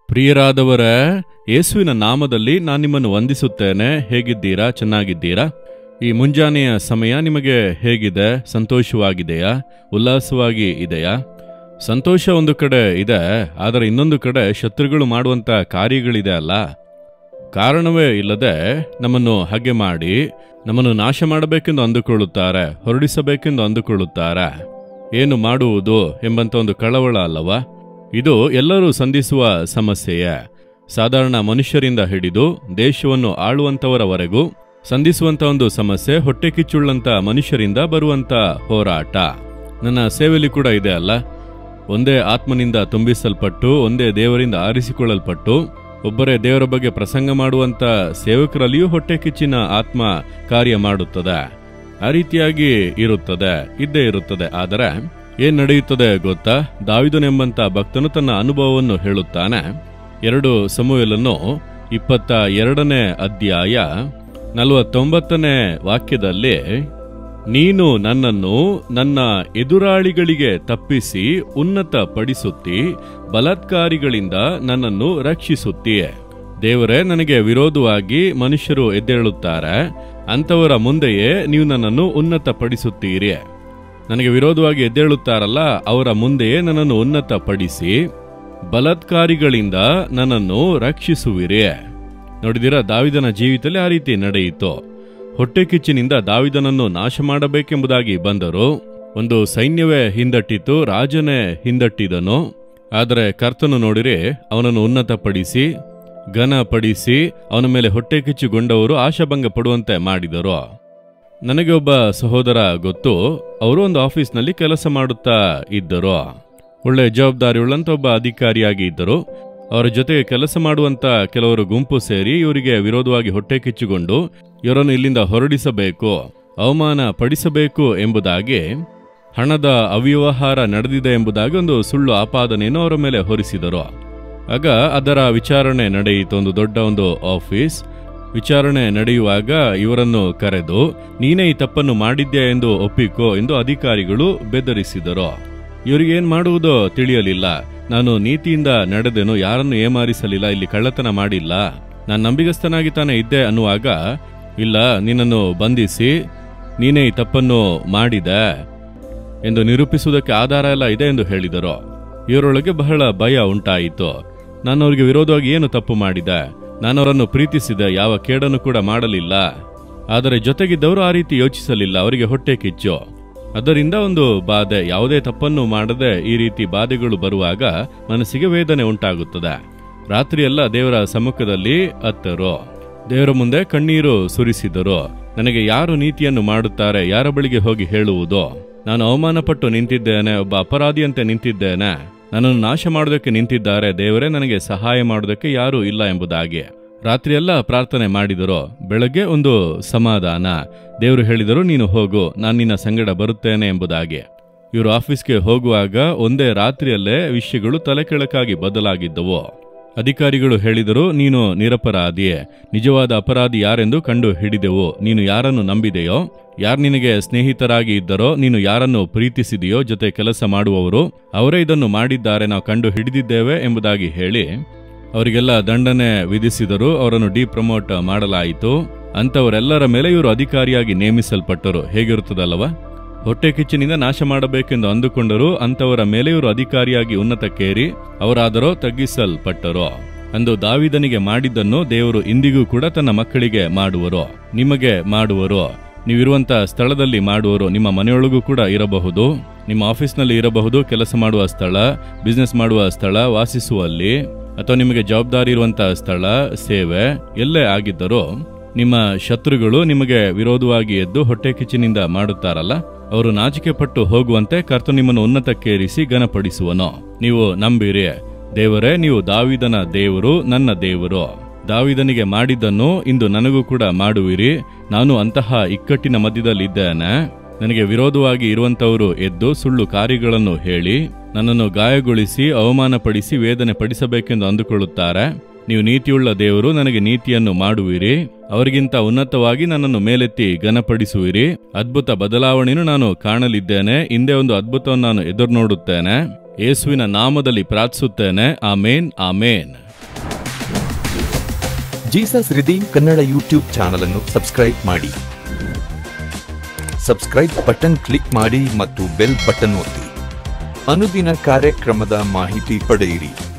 ಪ್ರಿಯರಾದವರೇ, ಯೇಸುವಿನ ನಾಮದಲ್ಲಿ ನಾನು ನಿಮ್ಮನ್ನು ವಂದಿಸುತ್ತೇನೆ. ಹೇಗಿದ್ದೀರಾ? ಚೆನ್ನಾಗಿದ್ದೀರಾ? ಈ ಮುಂಜಾನೆಯ ಸಮಯ ನಿಮಗೆ ಹೇಗಿದೆ? ಸಂತೋಷವಾಗಿದೆಯಾ? ಉಲ್ಲಾಸವಾಗಿ ಇದೆಯಾ? ಸಂತೋಷ ಒಂದು ಕಡೆ ಇದೆ, ಆದರೆ ಇನ್ನೊಂದು ಕಡೆ ಶತ್ರುಗಳು ಮಾಡುವಂಥ ಕಾರ್ಯಗಳಿದೆ ಅಲ್ಲ. ಕಾರಣವೇ ಇಲ್ಲದೆ ನಮ್ಮನ್ನು ಹಾಗೆ ಮಾಡಿ ನಮ್ಮನ್ನು ನಾಶ ಮಾಡಬೇಕೆಂದು ಅಂದುಕೊಳ್ಳುತ್ತಾರೆ, ಹೊರಡಿಸಬೇಕೆಂದು ಅಂದುಕೊಳ್ಳುತ್ತಾರೆ. ಏನು ಮಾಡುವುದು ಎಂಬಂಥ ಒಂದು ಕಳವಳ ಅಲ್ಲವಾ? ಇದು ಎಲ್ಲರೂ ಸಂಧಿಸುವ ಸಮಸ್ಯೆಯೇ. ಸಾಧಾರಣ ಮನುಷ್ಯರಿಂದ ಹಿಡಿದು ದೇಶವನ್ನು ಆಳುವಂಥವರವರೆಗೂ ಸಂಧಿಸುವಂಥ ಒಂದು ಸಮಸ್ಯೆ, ಹೊಟ್ಟೆ ಕಿಚ್ಚುಳ್ಳಂಥ ಮನುಷ್ಯರಿಂದ ಬರುವಂಥ ಹೋರಾಟ. ನನ್ನ ಸೇವೆಯಲ್ಲಿ ಕೂಡ ಇದೆ ಅಲ್ಲ. ಒಂದೇ ಆತ್ಮನಿಂದ ತುಂಬಿಸಲ್ಪಟ್ಟು, ಒಂದೇ ದೇವರಿಂದ ಆರಿಸಿಕೊಳ್ಳಲ್ಪಟ್ಟು, ಒಬ್ಬರೇ ದೇವರ ಬಗ್ಗೆ ಪ್ರಸಂಗ ಮಾಡುವಂಥ ಸೇವಕರಲ್ಲಿಯೂ ಹೊಟ್ಟೆ ಕಿಚ್ಚಿನ ಆತ್ಮ ಕಾರ್ಯ ಮಾಡುತ್ತದೆ. ಆ ರೀತಿಯಾಗಿ ಇದ್ದೇ ಇರುತ್ತದೆ. ಆದರೆ ಏನ್ ನಡೆಯುತ್ತದೆ ಗೊತ್ತಾ? ದಾವೀದನೆಂಬಂತ ಭಕ್ತನು ತನ್ನ ಅನುಭವವನ್ನು ಹೇಳುತ್ತಾನೆ. 2 ಸಮುವೇಲನು 22ನೇ ಅಧ್ಯಾಯ 49ನೇ ವಾಕ್ಯದಲ್ಲಿ, ನೀನು ನನ್ನನ್ನು ನನ್ನ ಎದುರಾಳಿಗಳಿಗೆ ತಪ್ಪಿಸಿ ಉನ್ನತ ಪಡಿಸುತ್ತಿ, ಬಲಾತ್ಕಾರಿಗಳಿಂದ ನನ್ನನ್ನು ರಕ್ಷಿಸುತ್ತೀಯೆ. ದೇವರೇ, ನನಗೆ ವಿರೋಧವಾಗಿ ಮನುಷ್ಯರು ಎದ್ದೇಳುತ್ತಾರೆ, ಅಂಥವರ ಮುಂದೆಯೇ ನೀವು ನನ್ನನ್ನು ಉನ್ನತ ಪಡಿಸುತ್ತೀರಿ. ನನಗೆ ವಿರೋಧವಾಗಿ ಎದ್ದೇಳುತ್ತಾರಲ್ಲ, ಅವರ ಮುಂದೆಯೇ ನನ್ನನ್ನು ಉನ್ನತ ಪಡಿಸಿ ಬಲಾತ್ಕಾರಿಗಳಿಂದ ನನ್ನನ್ನು ರಕ್ಷಿಸುವಿರಿ. ನೋಡಿದಿರ, ದಾವೀದನ ಜೀವಿತದಲ್ಲಿ ಆ ರೀತಿ ನಡೆಯಿತು. ಹೊಟ್ಟೆ ಕಿಚ್ಚಿನಿಂದ ದಾವೀದನನ್ನು ನಾಶ ಮಾಡಬೇಕೆಂಬುದಾಗಿ ಬಂದರು. ಒಂದು ಸೈನ್ಯವೇ ಹಿಂದಟ್ಟಿತು, ರಾಜನೇ ಹಿಂದಟ್ಟಿದನು. ಆದರೆ ಕರ್ತನು ನೋಡಿರಿ, ಅವನನ್ನು ಉನ್ನತಪಡಿಸಿ ಘನಪಡಿಸಿ ಅವನ ಮೇಲೆ ಹೊಟ್ಟೆ ಕಿಚ್ಚುಗೊಂಡವರು ಆಶಾಭಂಗ ಪಡುವಂತೆ ಮಾಡಿದರು. ನನಗೆ ಒಬ್ಬ ಸಹೋದರ ಗೊತ್ತು. ಅವರು ಒಂದು ಆಫೀಸ್ನಲ್ಲಿ ಕೆಲಸ ಮಾಡುತ್ತಾ ಇದ್ದರು. ಒಳ್ಳೆ ಜವಾಬ್ದಾರಿಯುಳ್ಳಂತ ಒಬ್ಬ ಅಧಿಕಾರಿಯಾಗಿ ಇದ್ದರು. ಅವರ ಜೊತೆಗೆ ಕೆಲಸ ಮಾಡುವಂತ ಕೆಲವರು ಗುಂಪು ಸೇರಿ ಇವರಿಗೆ ವಿರೋಧವಾಗಿ ಹೊಟ್ಟೆ ಕಿಚ್ಚುಕೊಂಡು ಇವರನ್ನು ಇಲ್ಲಿಂದ ಹೊರಡಿಸಬೇಕು, ಅವಮಾನ ಪಡಿಸಬೇಕು ಎಂಬುದಾಗಿ, ಹಣದ ಅವ್ಯವಹಾರ ನಡೆದಿದೆ ಎಂಬುದಾಗಿ ಒಂದು ಸುಳ್ಳು ಆಪಾದನೆಯನ್ನು ಅವರ ಮೇಲೆ ಹೊರಿಸಿದರು. ಆಗ ಅದರ ವಿಚಾರಣೆ ನಡೆಯಿತು. ಒಂದು ದೊಡ್ಡ ಒಂದು ಆಫೀಸ್ ವಿಚಾರಣೆ ನಡೆಯುವಾಗ ಇವರನ್ನು ಕರೆದು, ನೀನೇ ಈ ತಪ್ಪನ್ನು ಮಾಡಿದ್ಯಾ ಎಂದು ಒಪ್ಪಿಕೋ ಎಂದು ಅಧಿಕಾರಿಗಳು ಬೆದರಿಸಿದರು. ಇವರಿಗೇನ್ ಮಾಡುವುದೋ ತಿಳಿಯಲಿಲ್ಲ. ನಾನು ನೀತಿಯಿಂದ ನಡೆದೆನು, ಯಾರನ್ನು ಏಮಾರಿಸಲಿಲ್ಲ, ಇಲ್ಲಿ ಕಳ್ಳತನ ಮಾಡಿಲ್ಲ, ನಾನು ನಂಬಿಗಸ್ತನಾಗಿ ತಾನೇ ಇದ್ದೆ ಅನ್ನುವಾಗ, ಇಲ್ಲ, ನಿನ್ನನ್ನು ಬಂಧಿಸಿ ನೀನೇ ಈ ತಪ್ಪನ್ನು ಮಾಡಿದೆ ಎಂದು ನಿರೂಪಿಸುವುದಕ್ಕೆ ಆಧಾರ ಎಲ್ಲ ಇದೆ ಎಂದು ಹೇಳಿದರು. ಇವರೊಳಗೆ ಬಹಳ ಭಯ ಉಂಟಾಯಿತು. ನಾನು ಅವರಿಗೆ ವಿರೋಧವಾಗಿ ಏನು ತಪ್ಪು ಮಾಡಿದೆ? ನಾನು ಅವರನ್ನು ಪ್ರೀತಿಸಿದೆ, ಯಾವ ಕೇಡನ್ನು ಕೂಡ ಮಾಡಲಿಲ್ಲ. ಆದರೆ ಜೊತೆಗಿದ್ದವರು ಆ ರೀತಿ ಯೋಚಿಸಲಿಲ್ಲ, ಅವರಿಗೆ ಹೊಟ್ಟೆ ಕಿಚ್ಚು. ಅದರಿಂದ ಒಂದು ಬಾಧೆ, ಯಾವುದೇ ತಪ್ಪನ್ನು ಮಾಡದೆ ಈ ರೀತಿ ಬಾಧೆಗಳು ಬರುವಾಗ ಮನಸ್ಸಿಗೆ ವೇದನೆ ಉಂಟಾಗುತ್ತದೆ. ರಾತ್ರಿಯೆಲ್ಲ ದೇವರ ಸಮ್ಮುಖದಲ್ಲಿ ಅತ್ತರು, ದೇವರ ಮುಂದೆ ಕಣ್ಣೀರು ಸುರಿಸಿದರು. ನನಗೆ ಯಾರು ನೀತಿಯನ್ನು ಮಾಡುತ್ತಾರೆ? ಯಾರ ಬಳಿಗೆ ಹೋಗಿ ಹೇಳುವುದು? ನಾನು ಅವಮಾನಪಟ್ಟು ನಿಂತಿದ್ದೇನೆ, ಒಬ್ಬ ಅಪರಾಧಿಯಂತೆ ನಿಂತಿದ್ದೇನೆ, ನನ್ನನ್ನು ನಾಶ ಮಾಡೋದಕ್ಕೆ ನಿಂತಿದ್ದಾರೆ. ದೇವರೇ, ನನಗೆ ಸಹಾಯ ಮಾಡೋದಕ್ಕೆ ಯಾರೂ ಇಲ್ಲ ಎಂಬುದಾಗಿ ರಾತ್ರಿಯೆಲ್ಲ ಪ್ರಾರ್ಥನೆ ಮಾಡಿದರು. ಬೆಳಗ್ಗೆ ಒಂದು ಸಮಾಧಾನ. ದೇವರು ಹೇಳಿದರು, ನೀನು ಹೋಗು, ನಾನು ನಿನ್ನ ಸಂಗಡ ಬರುತ್ತೇನೆ ಎಂಬುದಾಗಿ. ಇವರು ಆಫೀಸ್ಗೆ ಹೋಗುವಾಗ ಒಂದೇ ರಾತ್ರಿಯಲ್ಲೇ ವಿಷಯಗಳು ತಲೆಕೆಳಕಾಗಿ ಬದಲಾಗಿದ್ದವು. ಅಧಿಕಾರಿಗಳು ಹೇಳಿದರು, ನೀನು ನಿರಪರಾಧಿ, ನಿಜವಾದ ಅಪರಾಧಿ ಯಾರೆಂದು ಕಂಡು ಹಿಡಿದೆವು. ನೀನು ಯಾರನ್ನು ನಂಬಿದೆಯೋ, ಯಾರು ನಿನಗೆ ಸ್ನೇಹಿತರಾಗಿ ಇದ್ದರೋ, ನೀನು ಯಾರನ್ನು ಪ್ರೀತಿಸಿದೆಯೋ, ಜೊತೆ ಕೆಲಸ ಮಾಡುವವರು ಅವರೇ ಇದನ್ನು ಮಾಡಿದ್ದಾರೆ, ನಾವು ಕಂಡು ಹಿಡಿದಿದ್ದೇವೆ ಎಂಬುದಾಗಿ ಹೇಳಿ ಅವರಿಗೆಲ್ಲ ದಂಡನೆ ವಿಧಿಸಿದರು. ಅವರನ್ನು ಡಿಪ್ರಮೋಟ್ ಮಾಡಲಾಯಿತು. ಅಂಥವರೆಲ್ಲರ ಮೇಲೆ ಇವರು ಅಧಿಕಾರಿಯಾಗಿ ನೇಮಿಸಲ್ಪಟ್ಟರು. ಹೇಗಿರುತ್ತದಲ್ಲವ? ಹೊಟ್ಟೆ ಕಿಚ್ಚಿನಿಂದ ನಾಶ ಮಾಡಬೇಕೆಂದು ಅಂದುಕೊಂಡರು. ಅಂಥವರ ಮೇಲೆ ಇವರು ಅಧಿಕಾರಿಯಾಗಿ ಉನ್ನತಕ್ಕೇರಿ ಅವರಾದರೋ ತಗ್ಗಿಸಲ್ಪಟ್ಟರು. ಅಂದು ದಾವೀದನಿಗೆ ಮಾಡಿದ್ದನ್ನು ದೇವರು ಇಂದಿಗೂ ಕೂಡ ತನ್ನ ಮಕ್ಕಳಿಗೆ ಮಾಡುವರು, ನಿಮಗೆ ಮಾಡುವರು. ನೀವಿರುವಂತ ಸ್ಥಳದಲ್ಲಿ ಮಾಡುವರು. ನಿಮ್ಮ ಮನೆಯೊಳಗೂ ಕೂಡ ಇರಬಹುದು, ನಿಮ್ಮ ಆಫೀಸ್ನಲ್ಲಿ ಇರಬಹುದು, ಕೆಲಸ ಮಾಡುವ ಸ್ಥಳ, ಬಿಸ್ನೆಸ್ ಮಾಡುವ ಸ್ಥಳ, ವಾಸಿಸುವಲ್ಲಿ, ಅಥವಾ ನಿಮಗೆ ಜವಾಬ್ದಾರಿ ಇರುವಂತಹ ಸ್ಥಳ, ಸೇವೆ ಎಲ್ಲೇ ಆಗಿದ್ದರೂ ನಿಮ್ಮ ಶತ್ರುಗಳು ನಿಮಗೆ ವಿರೋಧವಾಗಿ ಎದ್ದು ಹೊಟ್ಟೆ ಕಿಚ್ಚಿನಿಂದ ಮಾಡುತ್ತಾರಲ್ಲ, ಅವರು ನಾಚಿಕೆ ಪಟ್ಟು ಹೋಗುವಂತೆ ಕರ್ತ ನಿಮ್ಮನ್ನು ಉನ್ನತಕ್ಕೇರಿಸಿ ಘನಪಡಿಸುವನು. ನೀವು ನಂಬಿರಿ, ದೇವರೇ, ನೀವು ದಾವೀದನ ದೇವರು, ನನ್ನ ದೇವರು. ದಾವೀದನಿಗೆ ಮಾಡಿದ್ದನ್ನು ಇಂದು ನನಗೂ ಕೂಡ ಮಾಡುವಿರಿ. ನಾನು ಅಂತಹ ಇಕ್ಕಟ್ಟಿನ ಮಧ್ಯದಲ್ಲಿದ್ದೇನೆ. ನನಗೆ ವಿರೋಧವಾಗಿ ಇರುವಂತವರು ಎದ್ದು ಸುಳ್ಳು ಕಾರ್ಯಗಳನ್ನು ಹೇಳಿ ನನ್ನನ್ನು ಗಾಯಗೊಳಿಸಿ ಅವಮಾನಪಡಿಸಿ ವೇದನೆ ಪಡಿಸಬೇಕೆಂದು ಅಂದುಕೊಳ್ಳುತ್ತಾರೆ. ನೀವು ನೀತಿಯುಳ್ಳ ದೇವರು, ನನಗೆ ನೀತಿಯನ್ನು ಮಾಡುವಿರಿ. ಅವರಿಗಿಂತ ಉನ್ನತವಾಗಿ ನನ್ನನ್ನು ಮೇಲೆತ್ತಿ ಘನಪಡಿಸುವಿರಿ. ಅದ್ಭುತ ಬದಲಾವಣೆಯನ್ನು ನಾನು ಕಾಣಲಿದ್ದೇನೆ. ಹಿಂದೆ ಒಂದು ಅದ್ಭುತವನ್ನು ನಾನು ಎದುರು ನೋಡುತ್ತೇನೆ. ಯೇಸುವಿನ ನಾಮದಲ್ಲಿ ಪ್ರಾರ್ಥಿಸುತ್ತೇನೆ. Amen, amen. Jesus redeem Kannada YouTube channel ಅನ್ನು ಸಬ್ಸ್ಕ್ರೈಬ್ ಮಾಡಿ. ಸಬ್ಸ್ಕ್ರೈಬ್ ಬಟನ್ ಕ್ಲಿಕ್ ಮಾಡಿ ಮತ್ತು ಬೆಲ್ ಬಟನ್ ಒತ್ತಿ. ಅನುದಿನ ಕಾರ್ಯಕ್ರಮದ ಮಾಹಿತಿ ಪಡೆಯಿರಿ.